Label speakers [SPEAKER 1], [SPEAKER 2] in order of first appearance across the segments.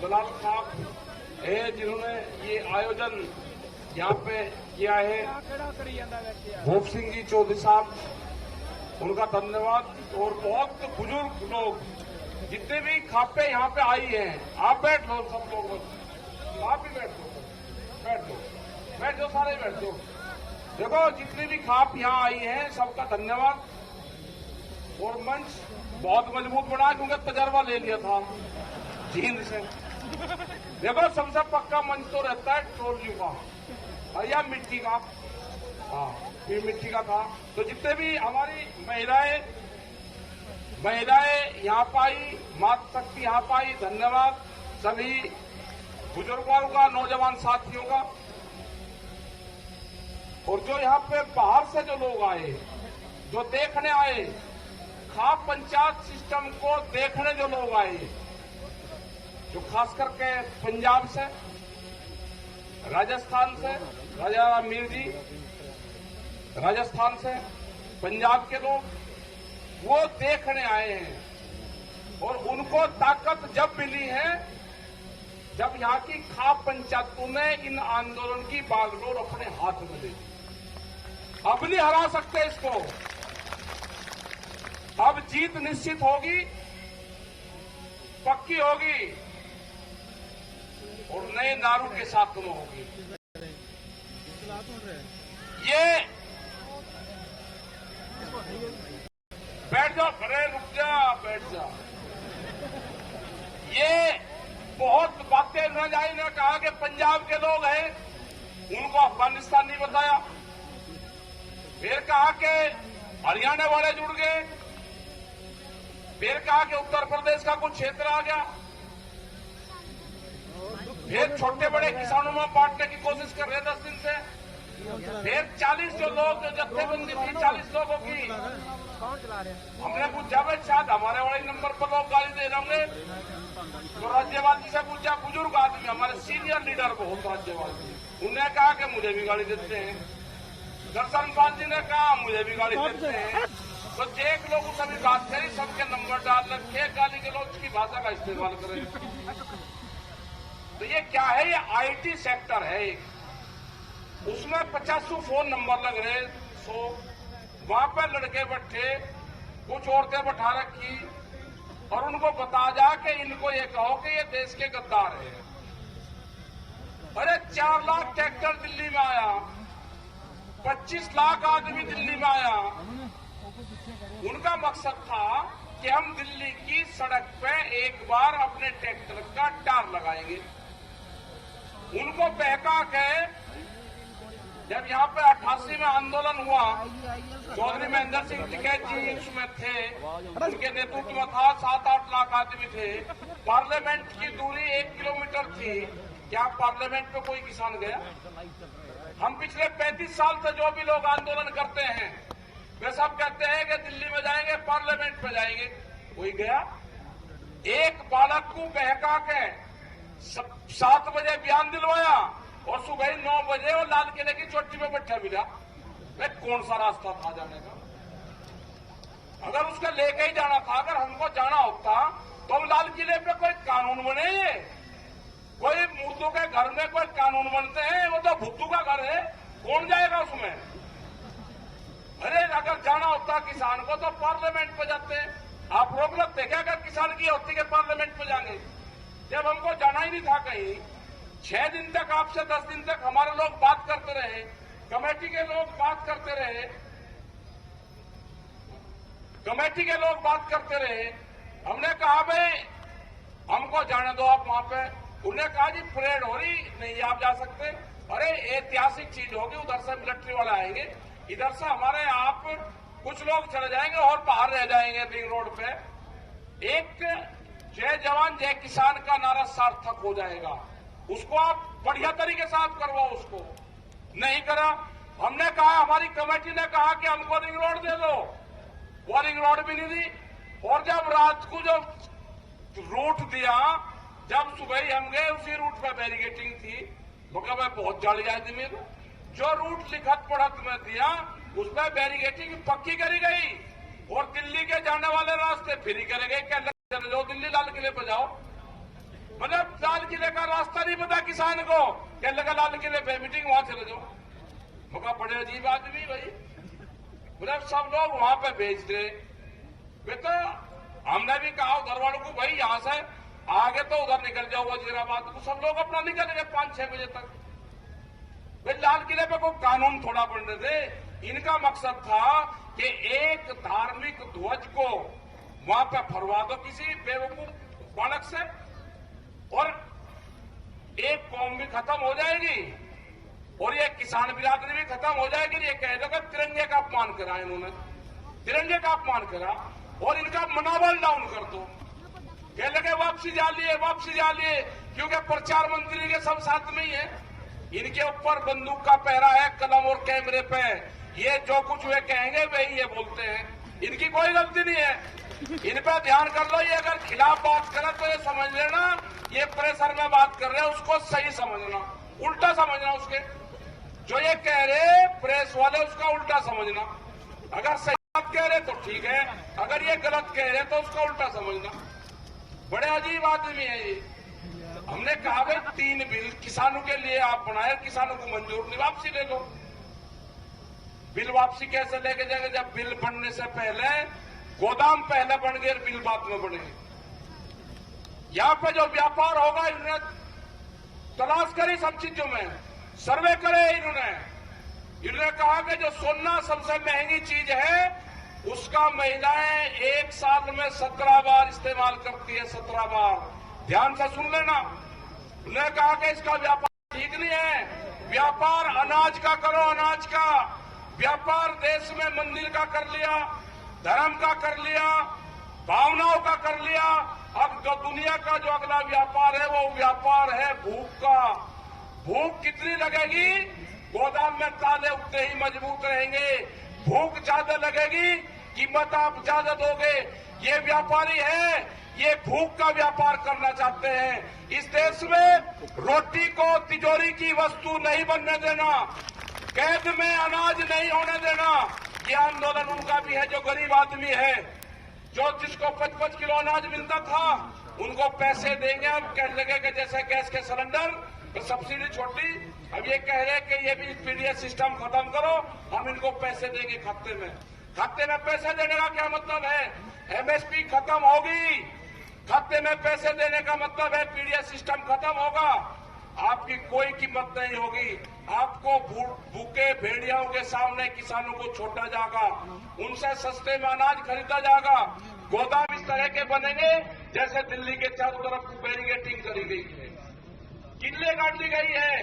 [SPEAKER 1] दलाल साहब है जिन्होंने ये आयोजन यहाँ पे किया है, भूप सिंह जी चौधरी साहब, उनका धन्यवाद। और बहुत बुजुर्ग लोग जितने भी खापे यहाँ पे आई हैं, आप बैठ लो, सब लोग आप भी बैठ लो, बैठ जाओ, सारे बैठ जाओ। देखो जितनी भी खाप यहाँ आई हैं सबका धन्यवाद। और मंच बहुत मजबूत बना क्योंकि तजर्बा ले लिया था जींद से। देखो सबसे पक्का मंच तो रहता है ट्रोलियों का और या मिट्टी का, हाँ ये मिट्टी का था। तो जितने भी हमारी महिलाएं यहाँ पाई, मातृ शक्ति यहाँ पाई, धन्यवाद सभी बुजुर्गों का, नौजवान साथियों का। और जो यहाँ पे बाहर से जो लोग आए, जो देखने आए, खाप पंचायत सिस्टम को देखने जो लोग आए, जो खास करके पंजाब से, राजस्थान से, राजा मीर जी राजस्थान से, पंजाब के लोग, वो देखने आए हैं। और उनको ताकत जब मिली है जब यहाँ की खाप पंचायतों ने इन आंदोलन की बागडोर अपने हाथ में ली। अब नहीं हरा सकते इसको, अब जीत निश्चित होगी, पक्की होगी और नए नारों के साथ तुम होगी। ये बैठ जाओ, खड़े रुक जा, बैठ जा। ये बहुत बातें रजाई ने कहा कि पंजाब के लोग हैं, उनको अफगानिस्तान नहीं बताया। फिर कहा कि हरियाणा वाले जुड़ गए, फिर कहा कि उत्तर प्रदेश का कुछ क्षेत्र आ गया, फिर छोटे बड़े किसानों में बांटने की कोशिश कर रहे 10 दिन से। फिर 40 जो लोग, जो जत्थेबंदी थी 40 लोगों की, हमने पूछा भाई शायद हमारे वाले नंबर पर लोग गाली दे रहे होंगे, तो राज्यपाल जी से पूछा, बुजुर्ग आदमी, हमारे सीनियर लीडर बहुत राज्यपाल जी, उन्होंने कहा कि मुझे भी गाली देते हैं। दर्शन पाल जी ने कहा मुझे भी गाली देते हैं। तो एक लोग सभी बात करी, सबके नंबर डाल रखे, गाली के लोग की भाषा का इस्तेमाल करें। तो ये क्या है, ये आईटी सेक्टर है एक, उसमें 50 फोन नंबर लग रहे, 100 वहां पर लड़के बैठे, कुछ औरतें बैठा रखी और उनको बता जा कि इनको ये कहो कि ये देश के गद्दार है। अरे 4 लाख ट्रैक्टर दिल्ली में आया, 25 लाख आदमी दिल्ली में आया। उनका मकसद था कि हम दिल्ली की सड़क पे एक बार अपने ट्रैक्टर का टार लगाएंगे। उनको बहका के जब यहाँ पे 88 में आंदोलन हुआ, चौधरी महेंद्र सिंह टिकैत जी उसमें थे, उनके नेतृत्व में था, 7-8 लाख आदमी थे। पार्लियामेंट की दूरी 1 किलोमीटर थी। क्या पार्लियामेंट पे कोई किसान गया? हम पिछले 35 साल से जो भी लोग आंदोलन करते हैं वे सब कहते हैं कि दिल्ली में जाएंगे, पार्लियामेंट पे जाएंगे। कोई गया? एक बालक को बहका के 7 बजे बयान दिलवाया और सुबह 9 बजे वो लाल किले की चोटी पे बैठा मिला। कौन सा रास्ता था जाने का? अगर उसका लेके ही जाना था, अगर हमको जाना होता तो हम लाल किले पे कोई कानून बने, कोई मुर्दों के घर में कोई कानून बनते हैं, वो तो भुट्टू का घर है, कौन जाएगा उसमें? अरे अगर जाना होता किसान को तो पार्लियामेंट पे जाते। आप रोक लगते क्या अगर किसान की होती के पार्लियामेंट पे जाएंगे? जब हमको जाना ही नहीं था कहीं, 6 दिन तक, आपसे 10 दिन तक हमारे लोग बात करते रहे, कमेटी के लोग बात करते रहे, हमने कहा भाई हमको जाने दो आप वहां पे। उन्होंने कहा जी परेड हो रही नहीं, आप जा सकते। अरे ऐतिहासिक चीज होगी, उधर से मिलिट्री वाले आएंगे, इधर से हमारे आप कुछ लोग चले जाएंगे और बाहर रह जाएंगे रिंग रोड पे। एक जय जवान जय किसान का नारा सार्थक हो जाएगा। उसको आप बढ़िया तरीके से आप करवाओ, उसको नहीं करा। हमने कहा, हमारी कमेटी ने कहा कि हमको रिंग रोड दे दो, वो रिंग रोड भी नहीं दी। और जब रात को जो रूट दिया, जब सुबह ही हम गए उसी रूट पे बैरिकेटिंग थी, तो क्या मैं बहुत जल गया थी मेरे। जो रूट लिखत पढ़त में दिया उस पर बैरिकेटिंग पक्की करी गई और दिल्ली के जाने वाले रास्ते फ्री करे गए। क्या चले जाओ दिल्ली, लाल किले पर जाओ। मतलब किले का रास्ता नहीं पता किसान को, क्या लगा लाल किले पे मीटिंग वहां चले जाओ। मौका बड़े अजीब आदमी भाई, बोले सब लोग वहां पे भेज दे। बेटा हमने भी कहा उधर वालों को भाई यहां से आगे तो उधर निकल जाओ वजीराबाद को, सब लोग अपना निकल गए 5-6 बजे तक। भाई लाल किले पे कोई कानून थोड़ा बनने दे। इनका मकसद था कि एक धार्मिक ध्वज को वहां पे फरवा दो किसी बेवकूफ बालक से, और एक कौम भी खत्म हो जाएगी और ये किसान बिरादरी भी खत्म हो जाएगी। ये कह दो कि तिरंगे का अपमान करा इन्होंने, तिरंगे का अपमान करा और इनका मनोबल डाउन कर दो। कह लगे वापसी जा लिए, क्योंकि प्रचार मंत्री के सब साथ में ही है। इनके ऊपर बंदूक का पहरा है, कलम और कैमरे पे। ये जो कुछ वे कहेंगे वही ये बोलते हैं, इनकी कोई गलती नहीं है। इन पे ध्यान कर लो। ये अगर खिलाफ बात करे तो ये समझ लेना ये प्रेशर में बात कर रहे हैं, उसको सही समझना, उल्टा समझना। उसके जो ये कह रहे प्रेस वाले उसका उल्टा समझना। अगर सही बात कह रहे तो ठीक है, अगर ये गलत कह रहे तो उसका उल्टा समझना। बड़े अजीब आदमी है ये। हमने कहा भाई 3 बिल किसानों के लिए आप बनाए, किसानों को मंजूर नहीं, वापसी ले लो। बिल वापसी कैसे लेके जाएंगे जब बिल बनने से पहले गोदाम पहले बन गए, बिल बाद में बने। यहां पे जो व्यापार होगा इन्होंने तलाश करी सब चीजों में, सर्वे करे इन्होंने कहा कि जो सोना सबसे महंगी चीज है उसका महिलाएं एक साल में 17 बार इस्तेमाल करती है, 17 बार। ध्यान से सुन लेना। उन्होंने कहा कि इसका व्यापार ठीक नहीं है, व्यापार अनाज का करो, अनाज का व्यापार देश में मंदिर का कर लिया, धर्म का कर लिया, भावनाओं का कर लिया। अब जो दुनिया का जो अगला व्यापार है वो व्यापार है भूख का। भूख कितनी लगेगी? गोदाम में ताले उठते ही मजबूत रहेंगे। भूख ज्यादा लगेगी, कीमत आप ज्यादा दोगे। ये व्यापारी है, ये भूख का व्यापार करना चाहते हैं। इस देश में रोटी को तिजोरी की वस्तु नहीं बनने देना, कैद में अनाज नहीं होने देना। ये आंदोलन उनका भी है जो गरीब आदमी है, जो जिसको 55 किलो अनाज मिलता था उनको पैसे देंगे। अब कह लगे कि जैसे गैस के सिलेंडर तो सब्सिडी छोटी, अब ये कह रहे कि ये भी पीडीएस सिस्टम खत्म करो, हम इनको पैसे देंगे खाते में। खाते में पैसे देने का क्या मतलब है? एमएसपी खत्म होगी, खाते में पैसे देने का मतलब है पीडीएस सिस्टम खत्म होगा, आपकी कोई कीमत नहीं होगी। आपको भूखे भेड़ियाओं के सामने किसानों को छोड़ा जाएगा, उनसे सस्ते में अनाज खरीदा जाएगा। गोदाम इस तरह के बनेंगे जैसे दिल्ली के चारों तरफ बैरिकेडिंग करी गई है, किले गाड़ दी गई है,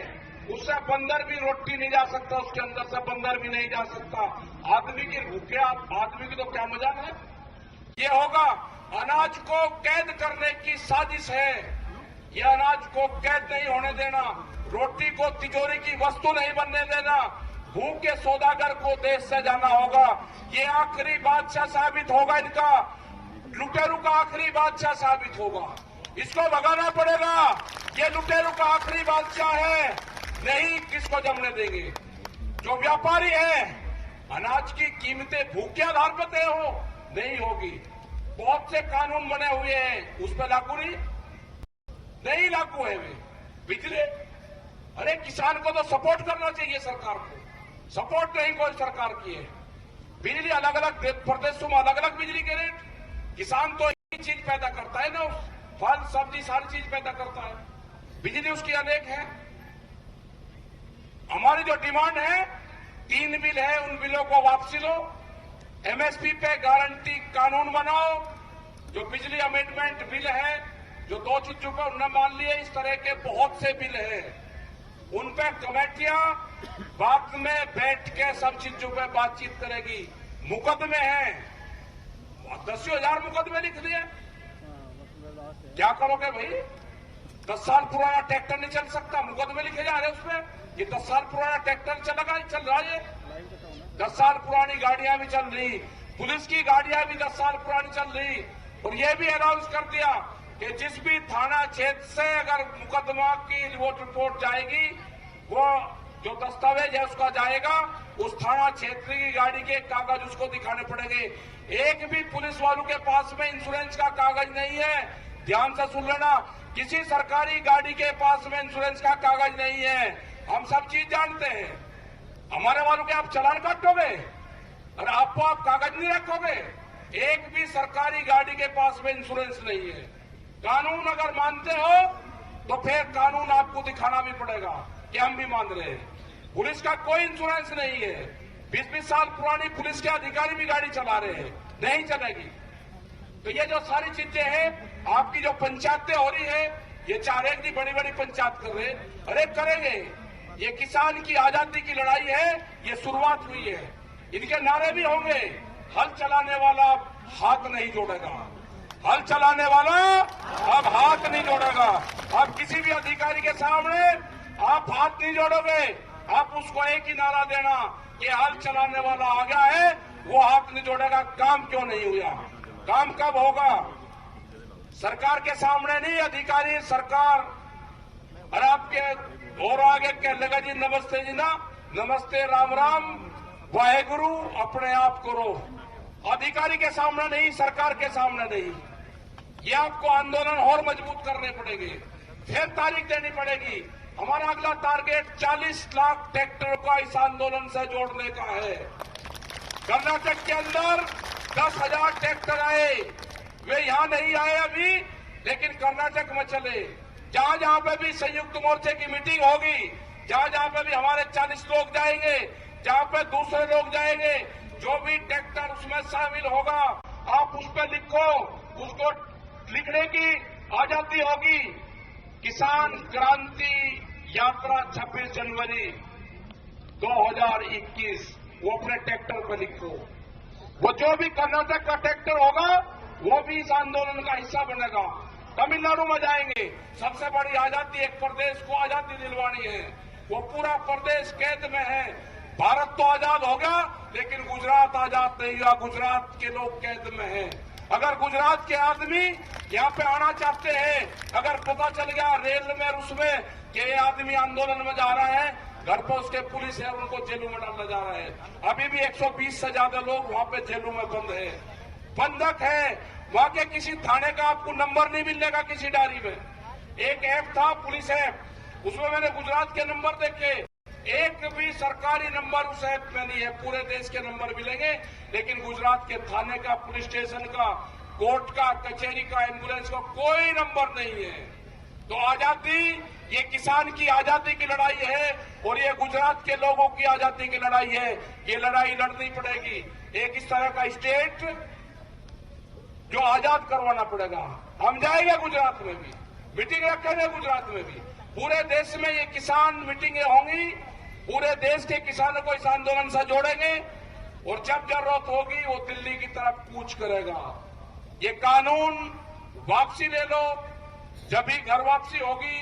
[SPEAKER 1] उससे बंदर भी रोटी नहीं जा सकता, उसके अंदर से बंदर भी नहीं जा सकता। आदमी की भूखे आदमी की तो क्या मजाक है। ये होगा, अनाज को कैद करने की साजिश है। ये अनाज को कैद नहीं होने देना, रोटी को तिजोरी की वस्तु नहीं बनने देना, भूखे सौदागर को देश से जाना होगा। ये आखिरी बादशाह साबित होगा, इनका लुटेरू का आखिरी बादशाह साबित होगा। इसको भगाना पड़ेगा। ये लुटेरू का आखिरी बादशाह है, नहीं किसको जमने देंगे। जो व्यापारी है, अनाज की कीमतें भूख के आधार पर तय हो नहीं होगी। बहुत से कानून बने हुए हैं, उस पर लागू नहीं लागू है वे। बिजली, अरे किसान को तो सपोर्ट करना चाहिए सरकार को, सपोर्ट नहीं कोई सरकार की है। बिजली अलग अलग प्रदेशों में अलग अलग बिजली के रेट, किसान तो एक चीज पैदा करता है ना, फल सब्जी सारी चीज पैदा करता है, बिजली उसकी अनेक है। हमारी जो डिमांड है 3 बिल है, उन बिलों को वापसी लो, एमएसपी पे गारंटी कानून बनाओ। जो बिजली अमेंडमेंट बिल है, जो 2 चीजों पर उन्होंने मान लिए, इस तरह के बहुत से बिल हैं, उन पे कमेटियां बाद में बैठ के सब चीजों पे बातचीत करेगी। मुकदमे हैं, 10,000 मुकदमे लिख दिए, क्या करोगे भाई? 10 साल पुराना ट्रैक्टर नहीं चल सकता, मुकदमे लिखे जा रहे उसमें। ये 10 साल पुराना ट्रैक्टर चल रहा है, 10 साल पुरानी गाड़ियां भी चल रही, पुलिस की गाड़ियां भी 10 साल पुरानी चल रही। और ये भी अनाउंस कर दिया कि जिस भी थाना क्षेत्र से अगर मुकदमा की रिपोर्ट जाएगी, वो जो दस्तावेज है उसका जाएगा, उस थाना क्षेत्र की गाड़ी के कागज उसको दिखाने पड़ेंगे। एक भी पुलिस वालों के पास में इंश्योरेंस का कागज नहीं है, ध्यान से सुन लेना, किसी सरकारी गाड़ी के पास में इंश्योरेंस का कागज नहीं है। हम सब चीज जानते हैं। हमारे वालों के आप चालान काटोगे और आपको आप कागज नहीं रखोगे। एक भी सरकारी गाड़ी के पास में इंश्योरेंस नहीं है। कानून अगर मानते हो तो फिर कानून आपको दिखाना भी पड़ेगा कि हम भी मान रहे हैं। पुलिस का कोई इंश्योरेंस नहीं है। 20-20 साल पुरानी पुलिस के अधिकारी भी गाड़ी चला रहे हैं, नहीं चलेगी। तो ये जो सारी चीजें हैं, आपकी जो पंचायतें हो रही है, ये चाह रहे कि बड़ी बड़ी पंचायत कर रहे, अरे करेंगे। ये किसान की आजादी की लड़ाई है, ये शुरुआत हुई है। इनके नारे भी होंगे, हल चलाने वाला हाथ नहीं जोड़ेगा, हल चलाने वाला अब हाथ नहीं जोड़ेगा। अब किसी भी अधिकारी के सामने आप हाथ नहीं जोड़ोगे, आप उसको एक ही नारा देना कि हल चलाने वाला आ गया है, वो हाथ नहीं जोड़ेगा। काम क्यों नहीं हुआ? काम कब होगा? सरकार के सामने नहीं, अधिकारी सरकार। और आपके और आगे कह लगा जी नमस्ते जी ना, नमस्ते राम राम वाहेगुरु, अपने आप करो। अधिकारी के सामने नहीं, सरकार के सामने नहीं। ये आपको आंदोलन और मजबूत करने पड़ेंगे, फिर तारीख देनी पड़ेगी। हमारा अगला टारगेट 40 लाख ट्रैक्टर को इस आंदोलन से जोड़ने का है। कर्नाटक के अंदर 10,000 ट्रैक्टर आए, वे यहां नहीं आए अभी, लेकिन कर्नाटक में चले। जहां जहां पे भी संयुक्त मोर्चे की मीटिंग होगी, जहां जहां पे भी हमारे 40 लोग जाएंगे, जहां पे दूसरे लोग जाएंगे, जो भी ट्रैक्टर उसमें शामिल होगा, आप उस पर लिखो। उसको लिखने की आजादी होगी। किसान क्रांति यात्रा 26 जनवरी 2021, वो अपने ट्रैक्टर पर लिखो। वो जो भी कर्नाटक का ट्रैक्टर होगा, वो भी इस आंदोलन का हिस्सा बनेगा। तमिलनाडु में जाएंगे, सबसे बड़ी आजादी, एक प्रदेश को आजादी दिलवानी है, वो पूरा प्रदेश कैद में है। भारत तो आजाद हो गया, लेकिन गुजरात आजाद नहीं हुआ। गुजरात के लोग कैद में हैं। अगर गुजरात के आदमी यहाँ पे आना चाहते हैं, अगर पता चल गया रेल में उसमें कि ये आदमी आंदोलन में जा रहा है, घर पर उसके पुलिस है, उनको जेलों में डाला जा रहा है। अभी भी 120 से ज्यादा लोग वहां पे जेलों में बंद है, बंधक है। वहां के किसी थाने का आपको नंबर नहीं मिलेगा किसी डायरी में। एक ऐप था पुलिस ऐप, उसमें मैंने गुजरात के नंबर देखे, एक भी सरकारी नंबर उस ऐप में नहीं है। पूरे देश के नंबर मिलेंगे, लेकिन गुजरात के थाने का, पुलिस स्टेशन का, कोर्ट का, कचहरी का, एम्बुलेंस का कोई नंबर नहीं है। तो आजादी, ये किसान की आजादी की लड़ाई है और ये गुजरात के लोगों की आजादी की लड़ाई है। ये लड़ाई लड़नी पड़ेगी। एक इस तरह का स्टेट जो आजाद करवाना पड़ेगा। हम जाएंगे गुजरात में भी, मीटिंग रखेंगे गुजरात में भी। पूरे देश में ये किसान मीटिंगें होंगी, पूरे देश के किसानों को इस आंदोलन से जोड़ेंगे और जब जरूरत होगी वो दिल्ली की तरफ कूच करेगा। ये कानून वापसी ले लो, जब भी घर वापसी होगी,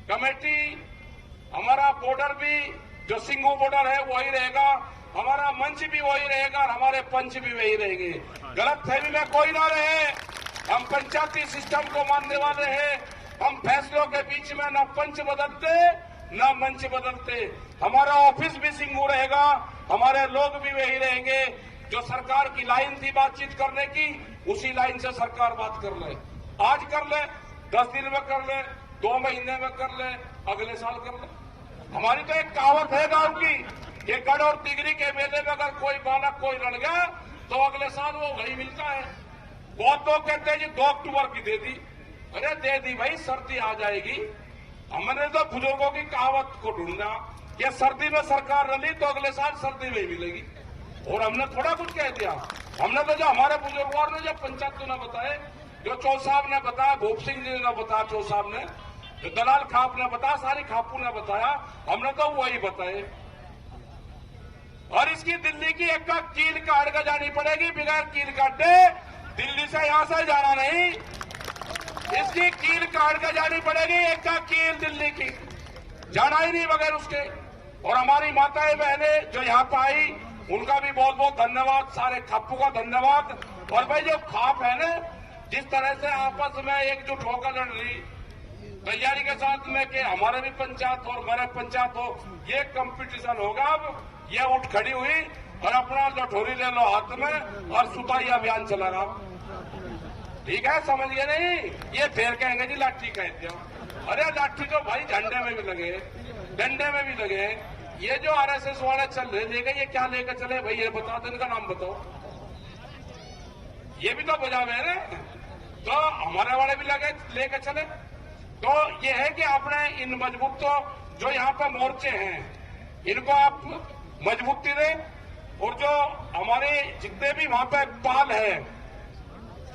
[SPEAKER 1] कमेटी, हमारा बॉर्डर भी जो सिंगू बॉर्डर है वही रहेगा, हमारा मंच भी वही रहेगा और हमारे पंच भी वही रहेंगे। गलत फहमी में कोई ना रहे। हम पंचायती सिस्टम को मानने वाले हैं। हम फैसलों के बीच में न पंच बदलते न मंच बदलते। हमारा ऑफिस भी सिंगू रहेगा, हमारे लोग भी वही रहेंगे। जो सरकार की लाइन थी बातचीत करने की, उसी लाइन से सरकार बात कर ले। आज कर ले, 10 दिन में कर ले, 2 महीने में कर ले, अगले साल कर ले। हमारी तो एक कहावत है गांव की, ये गढ़ और तिगरी के मेले में अगर कोई बालक कोई लड़ गया तो अगले साल वो वही मिलता है। बहुत लोग कहते हैं जी 2 अक्टूबर की दे दी। अरे दे दी भाई, सर्दी आ जाएगी। हमने तो बुजुर्गों की कहावत को ढूंढना, ये सर्दी में सरकार रली तो अगले साल सर्दी में ही मिलेगी। और हमने थोड़ा कुछ कह दिया। हमने तो जो हमारे बुजुर्गों ने, जो पंचायतों ने बताए, जो चौ साहब ने बताया, भूप सिंह जी ने बताया, चौ साहब ने, जो दलाल खाप ने बताया, सारी खापू ने बताया, हमने तो वही बताए। और इसकी दिल्ली की एक कील काट कर जानी पड़ेगी, बगैर कील काटे दिल्ली से यहां से जाना नहीं। इसकी कील काट कर जानी पड़ेगी, एक कील दिल्ली की जाना ही नहीं बगैर उसके। और हमारी माताएं बहनें जो यहाँ पर आई, उनका भी बहुत बहुत धन्यवाद, सारे खापू का धन्यवाद। और भाई जो खाप है ना, जिस तरह से आपस में एकजुट होकर लड़ रही, तैयारी के साथ में कि हमारे भी पंचायत और मेरे पंचायत हो, ये कंपटीशन होगा। अब ये उठ खड़ी हुई और अपना लठोरी ले लो हाथ में और सुताई अभियान चला रहा। ठीक है, समझ गए नहीं? ये फिर कहेंगे जी लाठी कहते हो। अरे लाठी तो भाई झंडे में भी लगे, डंडे में भी लगे। ये जो आरएसएस वाले चल रहे लेके, ये क्या लेकर चले भाई? ये बताओ तो, इनका नाम बताओ। ये भी तो बजावे है ना, तो हमारे वाले भी लगे लेकर चले। तो ये है कि आपने इन मजबूत तो जो यहाँ पे मोर्चे हैं इनको आप मजबूती दें, और जो हमारे जितने भी वहां पे पाल है,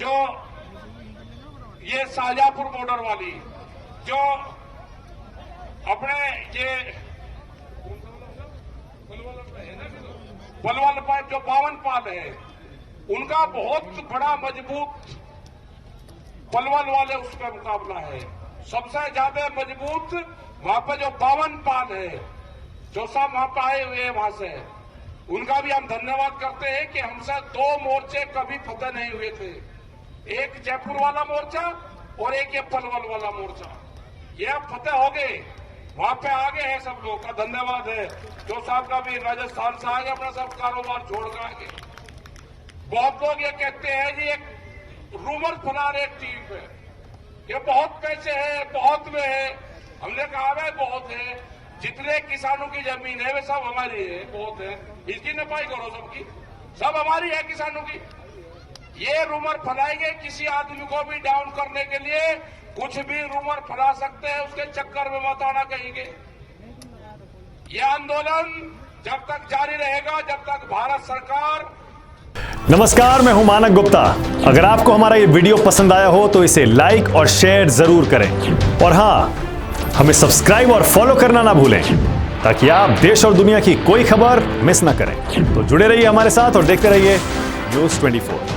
[SPEAKER 1] जो ये शाहजहांपुर बॉर्डर वाली, जो अपने ये पलवल पर जो 52 पाल है, उनका बहुत बड़ा मजबूत पलवल वाले उसका मुकाबला है। सबसे ज्यादा मजबूत वहां पर जो 52 पाल है, जो सब वहां पर आए हुए हैं वहां से, उनका भी हम धन्यवाद करते हैं कि हमसे 2 मोर्चे कभी फतेह नहीं हुए थे। एक जयपुर वाला मोर्चा और एक ये पलवल वाला मोर्चा, ये अब फतेह हो गए, वहां पे आगे है। सब लोग का धन्यवाद है। जो साहब का भी राजस्थान से आगे अपना सब कारोबार छोड़ कर आगे। बहुत लोग ये कहते हैं जी, एक रूमर फैला रहे टीम पे, ये बहुत पैसे है, बहुत में है। हमने कहा है बहुत है, जितने किसानों की जमीन है वे सब हमारी है, बहुत है, इसकी नपाई करो सबकी, सब हमारी है किसानों की। ये रूमर फैलाएंगे किसी आदमी को भी डाउन करने के लिए, कुछ भी रूमर फैला सकते हैं, उसके चक्कर में मत आना कहेंगे। ये आंदोलन जब तक जारी रहेगा, जब तक भारत सरकार।
[SPEAKER 2] नमस्कार, मैं हूं मानक गुप्ता। अगर आपको हमारा ये वीडियो पसंद आया हो तो इसे लाइक और शेयर जरूर करें, और हां, हमें सब्सक्राइब और फॉलो करना ना भूलें, ताकि आप देश और दुनिया की कोई खबर मिस ना करें। तो जुड़े रहिए हमारे साथ और देखते रहिए न्यूज़ 24।